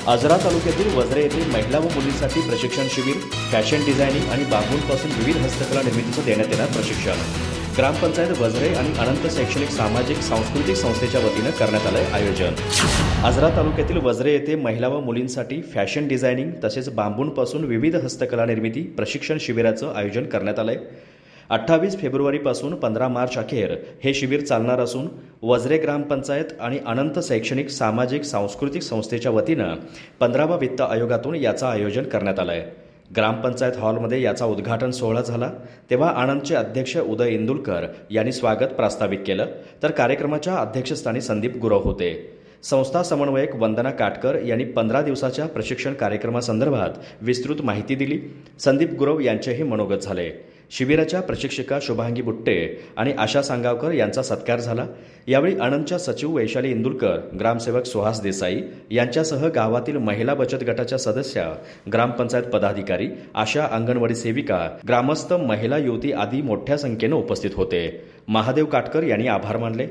आजरा तालुक्यातील वझरे येथे महिला व मुलींसाठी प्रशिक्षण शिबिर, फॅशन डिझायनिंग आणि बांबूंपासून विविध हस्तकला निर्मितीचं देण्यात येणार प्रशिक्षण ग्रामपंचायत वझरे आणि अनंत शैक्षणिक सामाजिक सांस्कृतिक संस्थेच्या वतीनं करण्यात आलंय आयोजन। आजरा तालुक्यातील वझरे येथे महिला व मुलींसाठी फॅशन डिझायनिंग तसेच बांबूंपासून विविध हस्तकला निर्मिती प्रशिक्षण शिबिराचं आयोजन करण्यात आलंय। 28 फेब्रुवारीपासून 15 मार्च अखेर हे शिबिर चालणार असून वझरे ग्रामपंचायत आणि अनंत शैक्षणिक सामाजिक सांस्कृतिक संस्थेच्या वतीनं 15वा वित्त आयोगातून याचं आयोजन करण्यात आलं आहे। ग्रामपंचायत हॉलमध्ये याचा उद्घाटन सोहळा झाला तेव्हा आनंदचे अध्यक्ष उदय इंदुलकर यांनी स्वागत प्रस्तावित केलं, तर कार्यक्रमाच्या अध्यक्षस्थानी संदीप गुरव होते। संस्था समन्वयक वंदना काटकर यांनी 15 दिवसाच्या प्रशिक्षण कार्यक्रमासंदर्भात विस्तृत माहिती दिली। संदीप गुरव यांचेही मनोगत झाले। शिबिराच्या प्रशिक्षिका शुभांगी बुट्टे आणि आशा सांगावकर यांचा सत्कार झाला। यावेळी आनंदच्या सचिव वैशाली इंदुलकर, ग्रामसेवक सुहास देसाई यांच्यासह गावातील महिला बचत गटाच्या सदस्या, ग्रामपंचायत पदाधिकारी, आशा अंगणवाडी सेविका, ग्रामस्थ, महिला, युवती आदी मोठ्या संख्येने उपस्थित होते। महादेव काटकर यांनी आभार मानले।